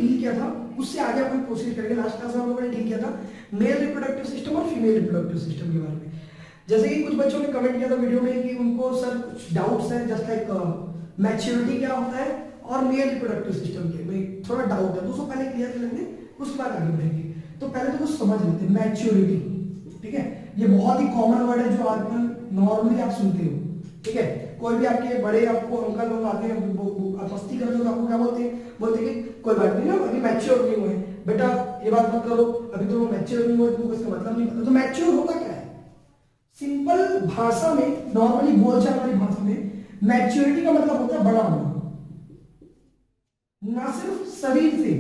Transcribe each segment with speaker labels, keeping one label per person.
Speaker 1: Deal किया था उससे आगे अपन प्रोसीड करेंगे। लास्ट क्लास में हम लोगों ने डील किया था मेल रिप्रोडक्टिव सिस्टम और फीमेल रिप्रोडक्टिव सिस्टम के बारे में। जैसे कि कुछ बच्चों ने कमेंट किया था वीडियो में कि उनको सर कुछ डाउट्स हैं, जस्ट लाइक मैच्योरिटी क्या होता है और मेल रिप्रोडक्टिव सिस्टम के में थोड़ा डाउट है, तो उसको पहले क्लियर कर लेंगे, उसके बाद आगे बढ़ेंगे। तो पहले तो कुछ समझ लेते हैं मैच्योरिटी, ठीक है। ये बहुत ही कॉमन वर्ड है जो आजकल नॉर्मली आप सुनते हो, ठीक है। कोई भी आपके बड़े आपको अंकल लोग आते हैं, आप मस्ती करते हो तो आपको क्या बोलते हैं, बोलते हैं कि कोई बात नहीं ना, अभी मैच्योर नहीं हुए बेटा, ये बात मत करो, अभी तो मैच्योर नहीं हुए, तुमको इसका मतलब नहीं पता। तो मैच्योर होगा क्या है? सिंपल भाषा में, नॉर्मली बोलचाल वाली भाषा में मैच्योरिटी का मतलब होता है बड़ा होना, ना सिर्फ शरीर से,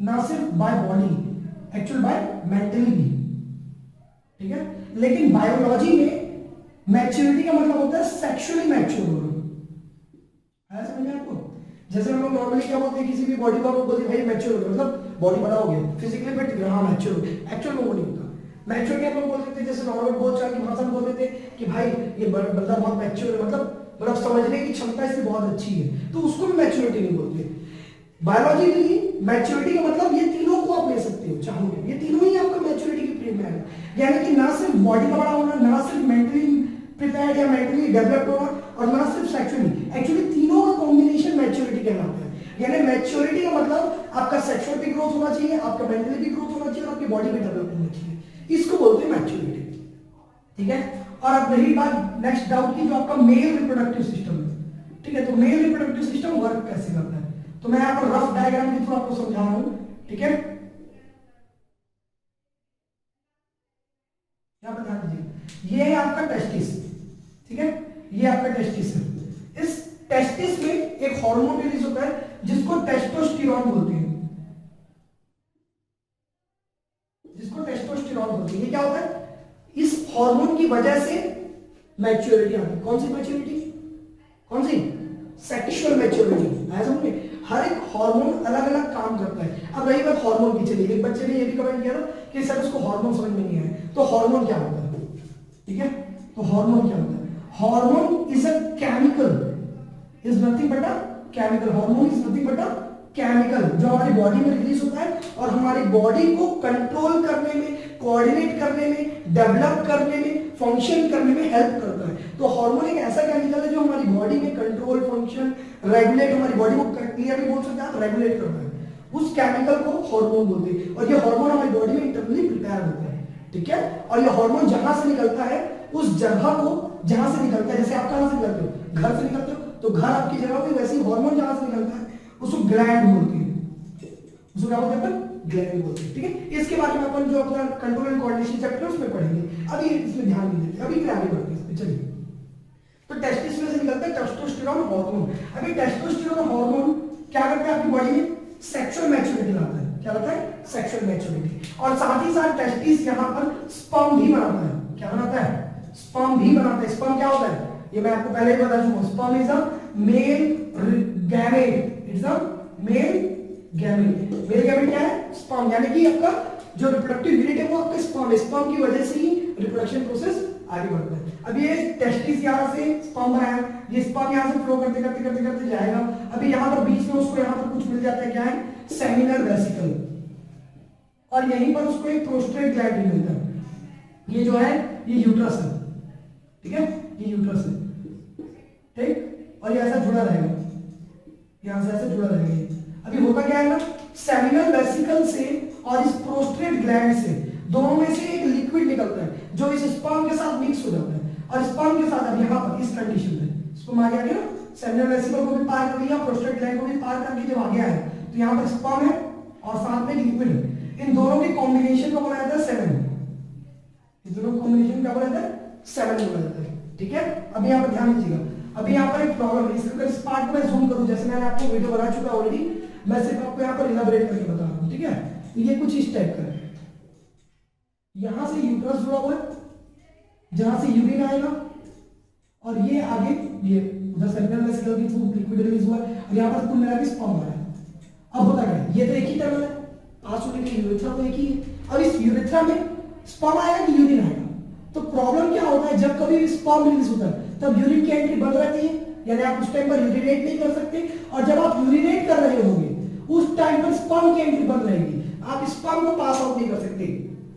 Speaker 1: ना सिर्फ by body, actual by mentally भी, ठीक है। लेकिन बायोलॉजी में मैच्योरिटी का मतलब होता है सेक्सुअली मैच्योर होना। है समझ में आपको? जैसे हम लोग नॉर्मली क्या बोलते हैं, किसी भी बॉडी को बोलते हैं भाई मैच्योर हो गया, मतलब बॉडी बड़ा हो गया फिजिकली, बट हाँ मैच्योर हो गया, एक्चुअल में वो नहीं होता। मैच्योर क्या लोग बोल देते हैं, जैसे नॉर्मल बोलचाल की भाषा में बोल देते हैं कि भाई ये बंदा बहुत मैच्योर है, मतलब समझने की क्षमता इसकी बहुत अच्छी है, तो उसको भी मैच्योरिटी नहीं बोलते। बायोलॉजिकली मैच्योरिटी का मतलब ये तीनों को आप ले सकते हो चाहोगे, ये तीनों ही आपका मैच्योरिटी की पीरियड में आएगा। यानी कि ना सिर्फ बॉडी का बड़ा होना, ना सिर्फ मेंटली प्रिपेयर्ड या मेंटली डेवलप्ड होना, और ना सिर्फ सेक्सुअली, एक्चुअली तीनों का कॉम्बिनेशन मैच्योरिटी कहलाता है। यानी मैच्योरिटी का मतलब आपका सेक्सुअल भी ग्रोथ होना चाहिए, आपका मेंटली भी ग्रोथ होना चाहिए, और आपकी बॉडी भी डेवलप होना चाहिए, इसको बोलते हैं मैच्योरिटी, ठीक है। और अब रही बात नेक्स्ट डाउट की, जो आपका मेल रिप्रोडक्टिव सिस्टम है, ठीक है। तो मेल रिप्रोडक्टिव सिस्टम वर्क कैसे करता है, तो मैं यहाँ पर रफ डायग्राम के थ्रू आपको समझा रहा हूं, ठीक है। यहाँ पर ध्यान दीजिए, ये है आपका टेस्टिस, ठीक है, ये आपका टेस्टिस है। इस टेस्टिस में एक हार्मोन रिलीज होता है जिसको टेस्टोस्टेरोन बोलते हैं, जिसको टेस्टोस्टेरोन बोलते हैं। ये क्या होता है, इस हार्मोन की वजह से मैच्योरिटी आती है। कौन सी मैच्योरिटी? कौन सी? Sexual maturity. ऐसा समझे, हर एक हार्मोन अलग अलग काम करता है। अब रही बात हार्मोन की, चलिए एक बच्चे ने ये भी कमेंट किया था कि सर उसको हार्मोन समझ में नहीं आया, तो हार्मोन क्या होता है, ठीक है। तो हार्मोन क्या होता है? Hormone is a chemical, is nothing but a chemical. Hormone is nothing but a chemical जो हमारी बॉडी में रिलीज होता है और हमारी बॉडी को कंट्रोल करने में, कोऑर्डिनेट करने में, डेवलप करने में, फंक्शन करने में हेल्प करता है। तो हार्मोन एक ऐसा केमिकल है जो हमारी बॉडी में कंट्रोल, फंक्शन, रेगुलेट, हमारी बॉडी को क्लियरली बोल सकते हैं आप, रेगुलेट करता है। उस केमिकल को हार्मोन बोलते हैं, और ये हार्मोन हमारी बॉडी में इंटरनली प्रिपेयर होता है, ठीक है। और ये हार्मोन जहां से निकलता है, उस जगह को जहां से निकलता है, जैसे आप कहां से निकलते हो, घर से निकलते हो, तो घर आपकी जगह होगी, वैसे ही हार्मोन जहां से निकलता है उसको ग्लैंड बोलते हैं, उसको क्या बोलते हैं अपन? ग्लैंड बोलते हैं, ठीक है। इसके बारे में अपन जो अपना कंट्रोल एंड कोऑर्डिनेशन चैप्टर है उसमें पढ़ेंगे, अभी इसमें ध्यान नहीं देते, अभी फिर आगे बढ़ते हैं। चलिए, तो टेस्टिस में से निकलता है टेस्टोस्टेरोन हार्मोन। अभी टेस्टोस्टेरोन हार्मोन क्या करता है आपकी बॉडी में? सेक्सुअल मैच्योरिटी लाता है। क्या लाता है? Sexual maturity. और साथ ही साथ टेस्टिस यहाँ पर स्पर्म भी बनाता है। क्या बनाता है? स्पर्म भी बनाता है। स्पर्म क्या होता है ये मैं आपको पहले ही बता चुका हूं। Sperm is a male gamete, it's a male gamete. Male gamete क्या है? स्पर्म, यानी कि आपका जो रिप्रोडक्टिव यूनिट है वो आपका स्पर्म है। स्पर्म की वजह से ही रिप्रोडक्शन प्रोसेस आगे बढ़ता है। अब ये टेस्टिस यहाँ से स्पर्म बनाया, ये स्पर्म यहाँ से फ्लो करते करते करते करते जाएगा। अभी यहाँ पर बीच में उसको यहाँ पर कुछ मिल जाता है, क्या है? सेमिनल वेसिकल, और यहीं पर उसको एक प्रोस्टेट ग्लैंड भी मिलता है। ये जो है ये यूट्रस है, ठीक है, ये यूट्रस है, ठीक। और ये ऐसा जुड़ा रहेगा, यहां से ऐसे जुड़ा रहेगा। अभी होता क्या है ना, सेमिनल वेसिकल से और इस प्रोस्टेट ग्लैंड से दोनों में से एक लिक्विड निकलता है जो इस स्पर्म के साथ मिक्स हो जाता है, और स्पर्म के साथ अब यहाँ पर इस कंडीशन में स्पर्म आ गया, सेमिनल वेसिकल को भी पार कर लिया, प्रोस्टेट ग्लैंड को भी पार करके जब आ गया है तो यहाँ पर स्पर्म है और साथ में लिक्विड है। इन दोनों के कॉम्बिनेशन को बोला जाता है सेवन। इन दोनों कॉम्बिनेशन क्या बोला जाता है? सेवन बोला जाता है, ठीक है। अभी यहाँ पर ध्यान दीजिएगा, अभी यहाँ पर एक प्रॉब्लम है, इसका इस पार्ट में जूम करूं, जैसे मैंने आपको वीडियो बना चुका ऑलरेडी, मैं सिर्फ आपको यहाँ पर इलाबोरेट करके बता रहा हूँ, ठीक है। ये कुछ इस टाइप का है, यहां से यूट्रस जुड़ा हुआ है, जहां से यूरिन आएगा, और ये आगे ये उधर सेमिनल वेसिकल की थ्रू लिक्विड रिलीज हुआ है, और यहाँ पर कुल मिला के स्पर्म आ रहा है। अब होता क्या है, ये तो एक ही टनल है, पास होने के यूरेथ्रा तो एक ही है। अब इस यूरेथ्रा में स्पर्म आएगा कि यूरिन आएगा? तो प्रॉब्लम क्या होता है, जब कभी स्पर्म रिलीज होता है तब यूरिन की एंट्री बंद रहती है, यानी आप उस टाइम पर यूरिनेट नहीं कर सकते, और जब आप यूरिनेट कर रहे होंगे उस टाइम पर स्पर्म की एंट्री बंद रहेगी, आप स्पर्म को पास आउट नहीं कर सकते।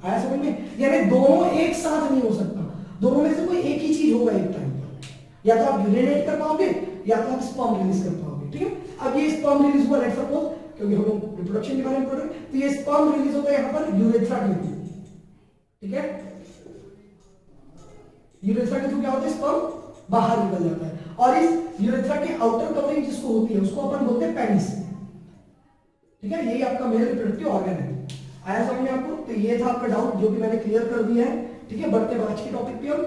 Speaker 1: आया समझ में? यानी दोनों एक साथ नहीं हो सकता, दोनों में से कोई एक ही चीज होगा एक टाइम पर, या तो आप यूरिनेट कर पाओगे या तो आप स्पर्म रिलीज कर पाओगे। ठीक है, अब ये स्पर्म रिलीज हुआ, लेट्स सपोज, क्योंकि हम लोग रिप्रोडक्शन के बारे में पढ़ रहे हैं, तो ये स्पर्म रिलीज होता है यहां पर यूरेथ्रा के थ्रू। ठीक है, यूरेथ्रा के थ्रू क्या होता है, स्पर्म बाहर निकल जाता है, और इस यूरेथ्रा के आउटर कवरिंग जिसको होती है उसको अपन बोलते हैं पेनिस। ठीक है, यही आपका मेल रिप्रोडक्टिव ऑर्गन है। आया समझ में आपको? तो ये था आपका डाउट जो कि मैंने क्लियर कर दिया है। ठीक है, बढ़ते हैं आज के टॉपिक पे हम।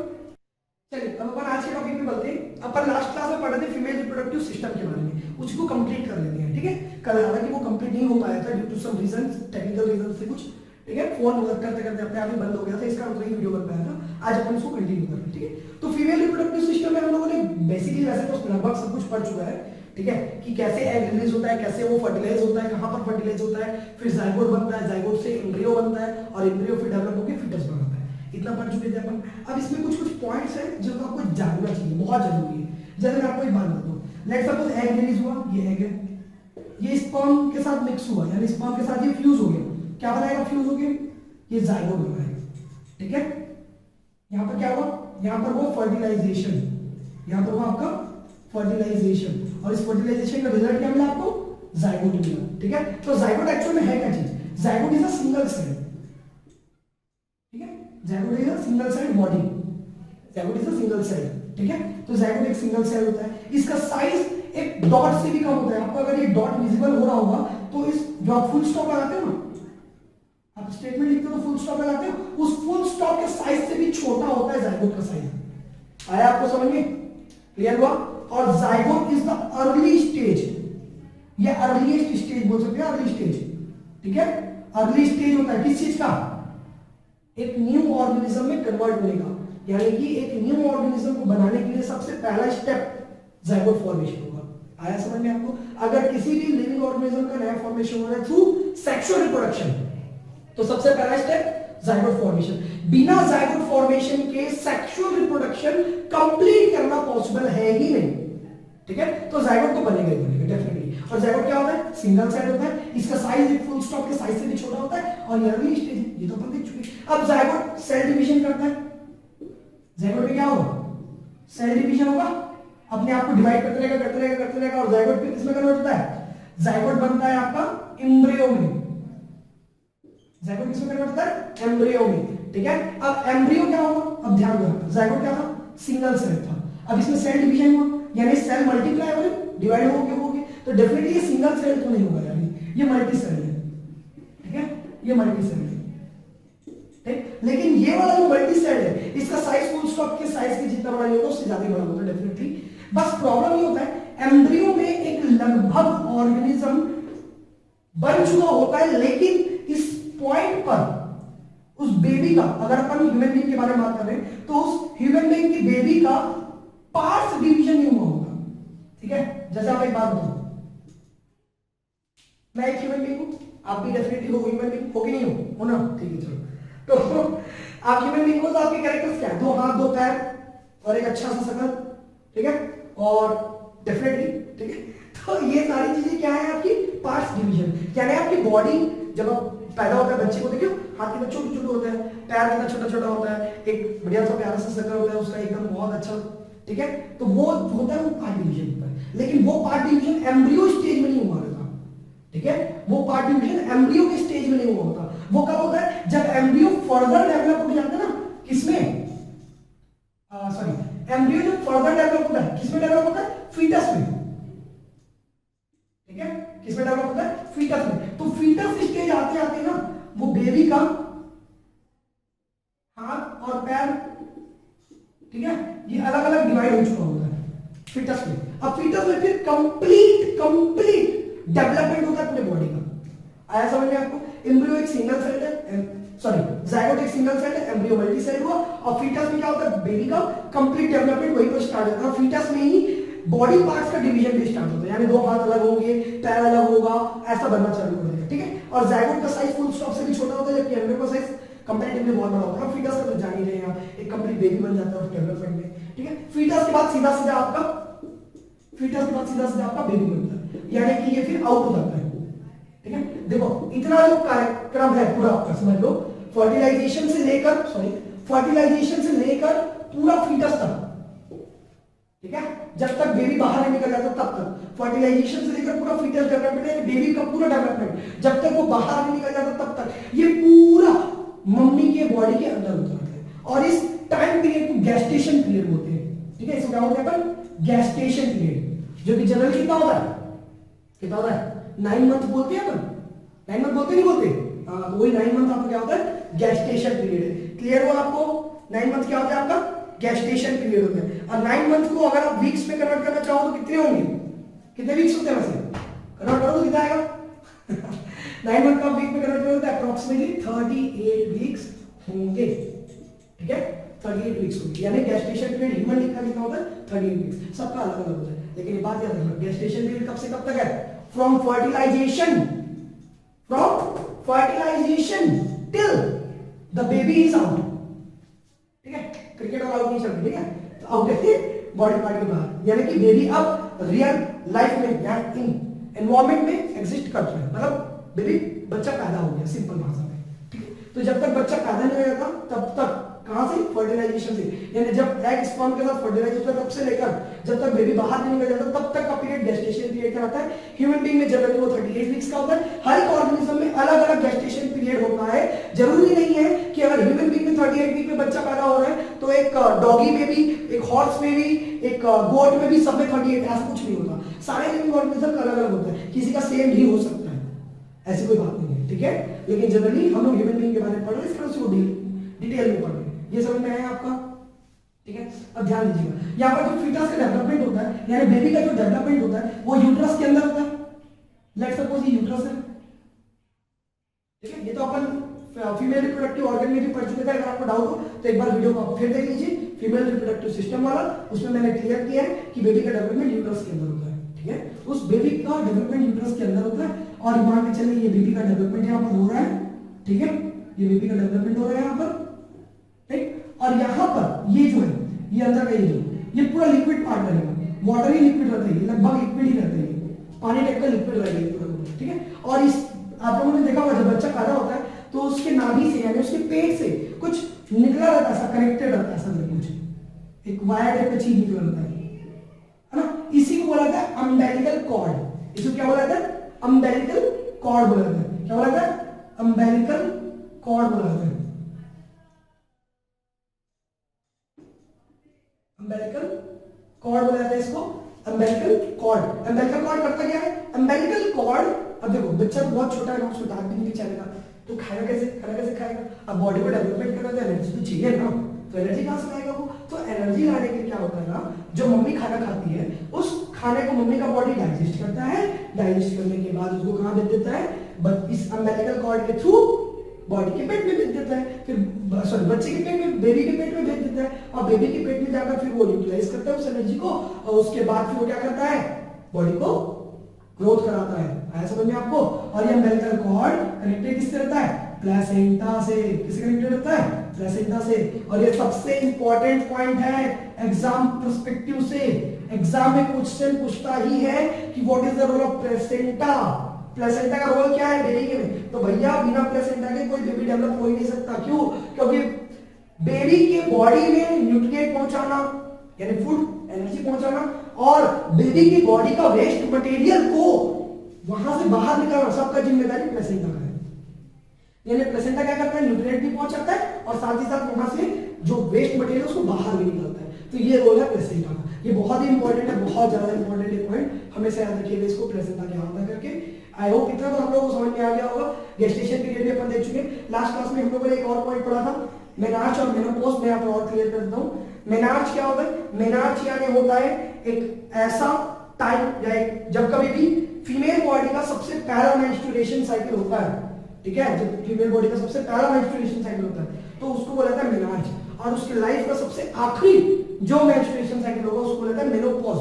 Speaker 1: चलिए अब अपन आज के टॉपिक पे बढ़ते हैं। अपन लास्ट क्लास में पढ़े थे फीमेल रिप्रोडक्टिव सिस्टम के बारे में, उसको कंप्लीट कर लेते हैं। ठीक है, कल हालांकि वो कंप्लीट नहीं हो पाया था due to some reason, technical reason से कुछ। ठीक है, फोन वर्क करते करते अपने आप ही बंद हो गया था, इसका मतलब वीडियो बन पाया था। आज अपन इसको कंटिन्यू कर रहे हैं। ठीक है, तो फीमेल रिप्रोडक्टिव सिस्टम में हम लोगों ने बेसिकली वैसे तो लगभग सब कुछ पढ़ चुका है। ठीक है, कि कैसे एग रिलीज होता है, कैसे वो फर्टिलाइज होता है, कहां पर फर्टिलाइज होता है, फिर जाइगोट बनता है, जाइगोट से एम्ब्रियो बनता है, और एम्ब्रियो फिर डेवलप होकर फीटस बनता है। इतना पढ़ चुके थे अपन। अब इसमें कुछ कुछ पॉइंट्स हैं जो आपको जानना चाहिए, बहुत जरूरी है। जैसे मैं आपको एक बात बताऊं, लेट्स सपोज एग रिलीज हुआ, ये एग है, ये स्पर्म के साथ मिक्स हुआ, यानी स्पर्म के साथ ये फ्यूज हो गया। क्या बनाएगा फ्यूज हो गया? ये जाइगोट बनाएगा। ठीक है, यहां पर क्या हुआ, यहां पर वो फर्टिलाइजेशन, यहां पर हुआ आपका फर्टिलाइजेशन, और इस फर्टिलाइजेशन का रिजल्ट क्या मिला आपको? जाइगोट मिला। ठीक है, तो जाइगोट एक्चुअल में है क्या चीज? Zygote is a single cell. ठीक है, zygote is a single cell body, zygote is a single cell. ठीक है, तो जाइगोट एक सिंगल सेल होता है, इसका साइज एक डॉट से भी कम होता है। आपको अगर ये डॉट विजिबल हो रहा होगा तो इस जो आप फुल स्टॉप लगाते हो ना, आप स्टेटमेंट लिखते हो तो फुल स्टॉप लगाते हो, उस फुल स्टॉप के साइज से भी छोटा होता है जाइगोट का साइज। आया आपको समझ में? क्लियर हुआ? और zygote is the early stage, ये अर्लीस्ट स्टेज बोल सकते हैं, अर्ली स्टेज। ठीक है, अर्ली स्टेज होता है किस चीज का? एक न्यू ऑर्गेनिज्म में कन्वर्ट होने का, यानी कि एक न्यू ऑर्गेनिज्म को बनाने के लिए सबसे पहला स्टेप जाइगोट फॉर्मेशन होगा। आया समझ में आपको? अगर किसी भी लिविंग ऑर्गेनिज्म का नया फॉर्मेशन हो रहा है थ्रू सेक्सुअल रिप्रोडक्शन, तो सबसे पहला स्टेप जाइगोट फॉर्मेशन। बिना जाइगोट फॉर्मेशन के सेक्सुअल रिप्रोडक्शन कंप्लीट करना पॉसिबल है ही नहीं। ठीक है, तो जाइगोट तो बनेगा ही बनेगा डेफिनेटली। और जाइगोट क्या होता है? सिंगल सेल होता है, इसका साइज एक फुल स्टॉप के साइज से भी छोटा होता है, और ये अर्ली स्टेज है, ये तो अपन देख चुके। अब जाइगोट सेल डिवीजन करता है, जाइगोट में क्या होगा? सेल डिवीजन होगा, अपने आप को डिवाइड करते रहेगा करते रहेगा करते रहेगा, और जाइगोट फिर किसमें कन्वर्ट होता है? जाइगोट बनता है आपका एम्ब्रियो में। जाइगोट किसमें कन्वर्ट होता है? एम्ब्रियो में। ठीक है, अब एम्ब्रियो क्या होगा? अब ध्यान दो, जाइगोट क्या था? सिंगल सेल था, अब इसमें सेल डिवीजन हुआ, यानी सेल मल्टीप्लाई हो गए, डिवाइड हो गए, तो डेफिनेटली ये सिंगल सेल तो नहीं होगा, यानी ये मल्टी सेल है। ठीक है, ये मल्टी सेल है। ठीक, लेकिन ये वाला जो मल्टी सेल है, इसका साइज फुल स्टॉप के साइज के जितना बड़ा नहीं होगा, उससे ज्यादा बड़ा होगा डेफिनेटली। बस प्रॉब्लम ये होता है, एम्ब्रियो में एक लगभग ऑर्गेनिज्म बन चुका होता है, लेकिन इस पॉइंट पर उस बेबी का, अगर अपन ह्यूमन बीइंग के बारे में बात कर रहे हैं, तो उस ह्यूमन बीइंग की बेबी का पार्ट्स डिवीजन नहीं हुआ होगा। ठीक है, जैसे आप एक बात बताओ, मैं एक ह्यूमन बीइंग हूं, आप भी डेफिनेटली हो ह्यूमन बीइंग, हो कि नहीं हो ना? ठीक है, चलो। तो आप ह्यूमन बीइंग हो तो आपके कैरेक्टर्स क्या है? 2 हाथ 2 पैर और एक अच्छा सा शकल। ठीक है, और डेफिनेटली, ठीक है, तो ये सारी चीजें क्या है? आपकी पार्ट्स डिवीजन, यानी आपकी बॉडी जब आप पैदा होता है, बच्चे को देखियो हाथ कितना छोटे छोटे होता है, पैर कितना छोटा छोटा होता है, एक बढ़िया सा प्यारा सा शकल होता है उसका, एकदम बहुत अच्छा। ठीक है, तो वो होता है, वो पार्ट डिवीजन होता है, लेकिन वो पार्ट डिवीजन एम्ब्रियो स्टेज में नहीं हुआ रहता। ठीक है, वो पार्ट डिवीजन एम्ब्रियो के स्टेज में नहीं हुआ होता। वो कब होता है? जब एम्ब्रियो फर्दर डेवलप हो जाता है ना, किसमें? सॉरी, एम्ब्रियो जब फर्दर डेवलप होता है, किसमें डेवलप होता है? फीटस में। ठीक है, किसमें डेवलप होता है? फीटस में। तो फीटस स्टेज आते आते ना, वो बेबी का हाथ और पैर, ठीक है, ये अलग अलग डिवाइड हो चुका होता है फीटस में। अब फीटस में फिर कंप्लीट डेवलपमेंट होता है अपने बॉडी का। आया समझ में आपको? एम्ब्रियो एक सिंगल सेल है, सॉरी जाइगोट एक सिंगल सेल है, एम्ब्रियो मल्टी सेल हुआ, और फीटस में क्या होता है? बेबी का कंप्लीट डेवलपमेंट वहीं पर स्टार्ट होता है। फीटस में ही बॉडी पार्ट्स का डिवीजन भी स्टार्ट होता है, यानी 2 हाथ अलग होंगे, पैर अलग होगा, ऐसा बनना चालू हो जाएगा। ठीक है, और जाइगोट का साइज फुल स्टॉप से भी छोटा होता है, जबकि एम्ब्रियो का साइज कंपैरेटिवली बहुत बड़ा होता है। फीटस का तो जान ही रहे हैं आप, एक कंप्लीट बेबी बन जाता है डेवलपमेंट में। ठीक है, फीटस के बाद सीधा सीधा आपका बेबी बनता है, यानी कि ये फिर आउट हो जाता है। ठीक है, देखो इतना जो कार्यक्रम है पूरा आपका समझ लो, फर्टिलाइजेशन से लेकर पूरा फीटस तक, ठीक है, जब तक बेबी बाहर नहीं निकल जाता तब तक, फर्टिलाइजेशन से लेकर पूरा फीटस डेवलपमेंट है, बेबी का पूरा डेवलपमेंट जब तक वो बाहर नहीं निकल जाता तब तक, ये पूरा मम्मी के बॉडी के अंदर होता है। और इस टाइम पीरियड को गैस्टेशन पीरियड बोलते हैं, ठीक है, इसको क्या बोलते हैं अपन, गैस्टेशन पीरियड, जो कि जनरली कितना होता है, 9 मंथ बोलते हैं अपन, 9 मंथ बोलते नहीं बोलते, हाँ, तो वही 9 मंथ आपको क्या होता है, गैस्टेशन पीरियड है। क्लियर हुआ आपको, 9 मंथ क्या होता है आपका, गैस्टेशन पीरियड होता है। और 9 मंथ को अगर आप वीक्स में कन्वर्ट करना चाहो तो कितने होंगे, कितने वीक्स होते हैं वैसे, कन्वर्ट करो तो कितना आएगा 9 मंथ का वीक में कन्वर्ट करोगे तो अप्रॉक्सीमेटली 38 वीक्स होंगे, ठीक है, 38 वीक्स होंगे, यानी गैस्टेशन पीरियड ह्यूमन लिखा कितना होता है, 38 वीक्स, सबका अलग अलग होता है। लेकिन ये बात याद रखना, गैस्टेशन पीरियड कब से कब तक है, from fertilisation till the baby is out, ठीक है, क्रिकेट और आउट नहीं चल रही, ठीक है, तो आउट है बॉडी पार्ट के बाहर, यानी कि बेबी अब रियल लाइफ में या इन एनवायरमेंट में एग्जिस्ट करता है, मतलब बेबी बच्चा पैदा हो गया सिंपल भाषा में, ठीक है। तो जब तक बच्चा पैदा नहीं होता तब तक कहां से, फर्टिलाइजेशन से, यानी जब एग स्पर्म के साथ फर्टिलाइज होता है तब से लेकर जब तक बेबी बाहर नहीं निकल जाता तब तक का पीरियड गैस्टेशन पीरियड का होता है। ह्यूमन बीइंग में जनरली वो 38 वीक्स का होता है। हर एक ऑर्गेनिज्म में अलग अलग गैस्टेशन पीरियड होता है। जरूरी नहीं है कि अगर ह्यूमन बीइंग में 38 वीक में बच्चा पैदा हो रहा है तो एक डॉगी में भी, एक हॉर्स में भी, एक गोट में भी सब में 38, ऐसा कुछ नहीं होता। सारे लिविंग ऑर्गेनिज्म का अलग अलग होता है, किसी का सेम भी हो सकता है, ऐसी कोई बात नहीं है, ठीक है। लेकिन जनरली हम लोग ह्यूमन बीइंग के बारे में पढ़ रहे हैं, इस तरह से डिटेल में पढ़ रहे हैं, ये समझ में आया आपका, ठीक है। अब ध्यान दीजिएगा, यहाँ पर जो फीटस का डेवलपमेंट होता है, यानी बेबी का जो डेवलपमेंट होता है वो यूट्रस के अंदर होता है। लेट्स सपोज ये यूट्रस है, ठीक है, ये तो अपन फीमेल रिप्रोडक्टिव ऑर्गन में भी पढ़ चुके थे। अगर आपको डाउट हो तो एक बार वीडियो को आप फिर देख लीजिए, फीमेल रिप्रोडक्टिव सिस्टम वाला, उसमें मैंने क्लियर किया है कि बेबी का डेवलपमेंट यूट्रस के अंदर होता है, ठीक है। उस बेबी का डेवलपमेंट यूट्रस के अंदर होता है और मान के चलिए ये बेबी का डेवलपमेंट यहाँ पर हो रहा है, ठीक है, ये बेबी का डेवलपमेंट हो रहा है यहाँ पर, ठीक। और यहाँ पर ये जो है, ये अंदर का ये पूरा लिक्विड पार्ट रहेगा, वाटर ही लिक्विड रहता है, लगभग लिक्विड ही रहता है, पानी टाइप का लिक्विड रहेगा पूरा, ठीक है। और इस आप लोगों ने देखा होगा जब बच्चा पैदा होता है तो उसके नाभि से यानी उसके पेट से कुछ निकला रहता है, ऐसा कनेक्टेड रहता है, ऐसा कुछ एक वायर टाइप का चीज निकला रहता है ना, इसी को बोला जाता है अम्बिलिकल कॉर्ड। इसको क्या बोला जाता है, अम्बिलिकल कॉर्ड बोला जाता है। क्या बोला जाता है, अम्बिलिकल कॉर्ड बोला जाता है, अम्बिलिकल कॉर्ड बोला जाता है इसको, अम्बिलिकल कॉर्ड। अम्बिलिकल कॉर्ड करता क्या है, अम्बिलिकल कॉर्ड, अब देखो बच्चा तो बहुत छोटा है ना, उसको दांत भी नहीं चलेगा तो खाएगा कैसे, खाएगा। अब बॉडी को डेवलपमेंट करना तो एनर्जी तो चाहिए ना, तो एनर्जी कहां से लाएगा वो, तो एनर्जी लाने के लिए क्या होता है ना, जो मम्मी खाना खाती है उस खाने को मम्मी का बॉडी डाइजेस्ट करता है, डाइजेस्ट करने के बाद उसको कहां भेज देता है, बट इस अम्बिलिकल कॉर्ड के थ्रू बॉडी के पेट में भेज देता है, फिर सॉरी बच्चे के पेट में, बेबी के पेट में भेज देता है, और बेबी के पेट में जाकर फिर वो यूटिलाइज करता है उस एनर्जी को, और उसके बाद फिर वो क्या करता है, बॉडी को ग्रोथ कराता है। आया समझ में आपको। और ये अम्बिलिकल कॉर्ड कनेक्टेड किससे रहता है, प्लेसेंटा से। किससे कनेक्टेड रहता है, प्लेसेंटा से। और ये सबसे इंपॉर्टेंट पॉइंट है एग्जाम पर्सपेक्टिव से, एग्जाम में क्वेश्चन पूछता ही है कि what is the role of placenta. Placenta का रोल क्या है बेबी के में, तो भैया बिना प्लेसेंटा के कोई बेबी डेवलप हो ही नहीं सकता। क्यों, क्योंकि बेबी के बॉडी में न्यूट्रिएंट पहुंचाना यानी फूड एनर्जी पहुंचाना और बेबी की बॉडी का वेस्ट मटेरियल को वहां से बाहर निकालना, सबका जिम्मेदारी प्लेसेंटा का है। यानी प्लेसेंटा क्या करता है, न्यूट्रिएंट भी पहुंचाता है और साथ ही साथ वहां से जो वेस्ट मटेरियल उसको बाहर भी निकालता है। तो ये रोल है प्लेसेंटा का। ये बहुत ही इंपॉर्टेंट है, बहुत ज्यादा इंपॉर्टेंट है पॉइंट, हमेशा याद रखिएगा इसको, प्लेसेंटा क्या होता है करके। आई होप इतना तो हम लोगों को समझ में आ गया होगा। गेस्टेशन पीरियड में अपन देख चुके। लास्ट क्लास में हम लोगों ने एक और पॉइंट पढ़ा था, मेनार्च और मेनोपॉज। मैं आपको और क्लियर कर देता हूं। मेनार्च क्या होता है, मेनार्च यानी होता है एक ऐसा टाइम या एक जब कभी भी फीमेल बॉडी का सबसे पहला मेंस्ट्रुएशन साइकिल होता है, ठीक है, जब फीमेल बॉडी का सबसे पहला मेंस्ट्रुएशन साइकिल होता है तो उसको बोला जाता है मेनार्च। और उसके लाइफ का सबसे आखिरी जो मेंस्ट्रुएशन साइकिल होगा उसको बोला जाता है मेनोपॉज,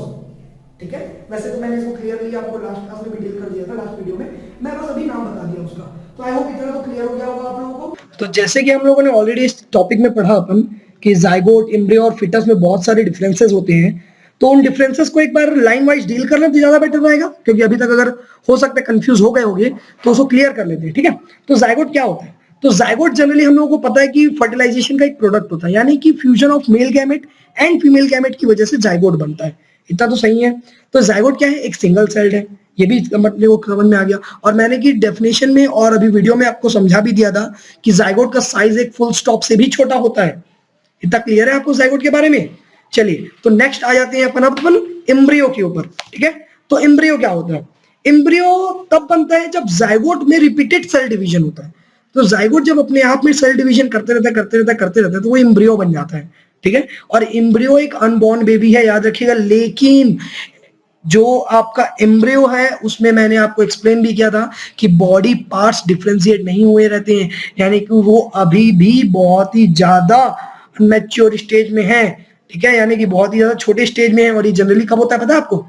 Speaker 1: ठीक है। वैसे तो मैंने इसको क्लियरली आपको लास्ट क्लास में डिटेल कर दिया था, लास्ट वीडियो में मैं बस अभी नाम बता दिया उसका। तो आई होप इतना तो क्लियर हो गया होगा आप लोगों को। तो जैसे कि हम लोगों ने ऑलरेडी इस टॉपिक में पढ़ा अपन कि जाइगोट, एम्ब्रियो और फिटस में बहुत सारे डिफरेंसेस होते हैं, तो उन डिफरेंसेस को एक बार लाइन वाइज डील कर लें तो ज्यादा बेटर रहेगा, क्योंकि अभी तक अगर हो सकता है कंफ्यूज हो गए होंगे तो उसको क्लियर कर लेते हैं, ठीक है। तो जायगोट क्या होता है? तो जायगोट जनरली हम लोगों को पता है कि फर्टिलाइजेशन का एक प्रोडक्ट होता है, यानी कि fusion of male gamete and female gamete की वजह से जायगोट बनता है। इतना तो सही है। तो जायगोट क्या है? एक सिंगल सेल्ड है, ये भी अपने को समझ में आ गया। और मैंने की डेफिनेशन में और अभी वीडियो में आपको समझा भी दिया था कि जायगोट का साइज एक फुल स्टॉप से भी छोटा होता है। इतना क्लियर है आपको जायगोट के बारे में? चलिए, तो नेक्स्ट आ जाते हैं अपन एम्ब्रियो के ऊपर, ठीक है। तो एम्ब्रियो क्या होता है? एम्ब्रियो तब बनता है जब जायगोट में रिपीटेड सेल डिवीजन होता है। तो जायगोट जब अपने आप में सेल डिवीजन करते रहता है तो वो एम्ब्रियो बन जाता है, ठीक है। और एम्ब्रियो एक अनबॉर्न बेबी है, याद रखिएगा। लेकिन जो आपका एम्ब्रियो है उसमें मैंने आपको एक्सप्लेन भी किया था कि बॉडी पार्ट्स डिफरेंशिएट नहीं हुए रहते हैं, यानी कि वो अभी भी बहुत ही ज्यादा मैच्योर स्टेज में है, ठीक है, यानी कि बहुत ही ज्यादा छोटे स्टेज में है। और ये जनरली कब होता है पता है आपको?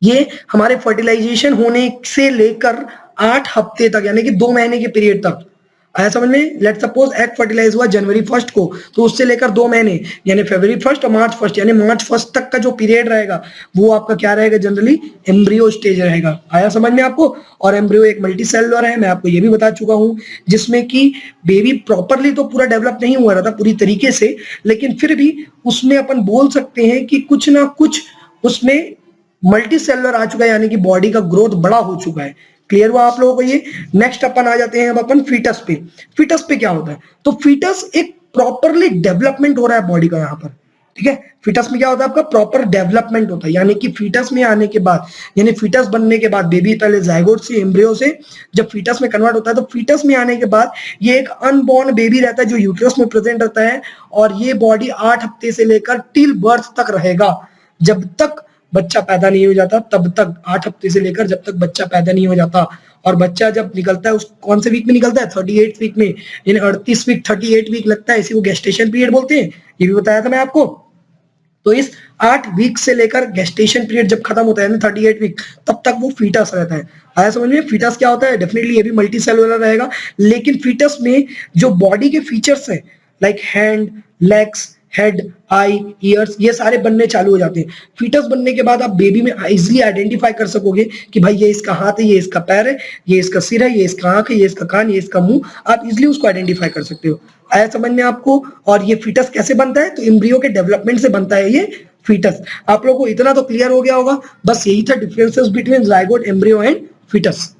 Speaker 1: ये हमारे फर्टिलाइजेशन होने से लेकर 8 हफ्ते तक, यानी कि 2 महीने के पीरियड तक आया समझ में। लेट सपोज एग फर्टिलाइज हुआ जनवरी 1 को, तो उससे लेकर 2 महीने यानी फरवरी 1 और मार्च 1, यानी मार्च 1 तक का जो पीरियड रहेगा वो आपका क्या रहेगा? जनरली एम्ब्रियो स्टेज रहेगा। आया समझ में आपको? और एम्ब्रियो एक मल्टी सेलुलर है, मैं आपको ये भी बता चुका हूं, जिसमें कि बेबी प्रॉपरली तो पूरा डेवलप नहीं हुआ रहता पूरी तरीके से, लेकिन फिर भी उसमें अपन बोल सकते हैं कि कुछ ना कुछ उसमें मल्टी सेलुलर आ चुका है, यानी कि बॉडी का ग्रोथ बड़ा हो चुका है। क्लियर हुआ आप लोगों को ये? नेक्स्ट अपन आ जाते हैं अब अपन फीटस पे। फीटस पे क्या होता है? तो फीटस एक प्रॉपरली डेवलपमेंट हो रहा है बॉडी का यहाँ पर, ठीक है। फीटस में क्या होता है? आपका प्रॉपर डेवलपमेंट होता है, यानी कि फीटस में आने के बाद, यानी फीटस बनने के बाद, बेबी पहले जायगोट से एम्ब्रियो से जब फीटस में कन्वर्ट होता है, तो फीटस में आने के बाद ये एक अनबॉर्न बेबी रहता है जो यूट्रस में प्रेजेंट रहता है, और ये बॉडी 8 हफ्ते से लेकर टिल बर्थ तक रहेगा। जब तक बच्चा पैदा नहीं हो जाता तब तक, 8 हफ्ते से लेकर जब तक बच्चा पैदा नहीं हो जाता। और बच्चा जब निकलता है उस कौन से वीक में निकलता है? 38 वीक में, यानी 38 वीक 38 वीक लगता है, इसी को गेस्टेशन पीरियड बोलते हैं, ये भी बताया था मैं आपको। तो इस 8 वीक से लेकर गेस्टेशन पीरियड जब खत्म होता है यानी 38 वीक, तब तक वो फीटस रहता है। आया समझ में? फीटस क्या होता है? डेफिनेटली ये भी मल्टी सेलुलर रहेगा, लेकिन फीटस में जो बॉडी के फीचर्स हैं लाइक हैंड, लेग्स, हेड, आई, ईयर्स, ये सारे बनने चालू हो जाते हैं। फीटस बनने के बाद आप बेबी में इजिली आइडेंटिफाई कर सकोगे कि भाई ये इसका हाथ है, ये इसका पैर है, ये इसका सिर है, ये इसका आंख है, ये इसका कान, ये इसका मुंह, आप इजिली उसको आइडेंटिफाई कर सकते हो। आया समझ में आपको? और ये फीटस कैसे बनता है? तो एम्ब्रियो के डेवलपमेंट से बनता है ये फीटस। आप लोगों को इतना तो क्लियर हो गया होगा। बस यही था differences between zygote, embryo and foetus.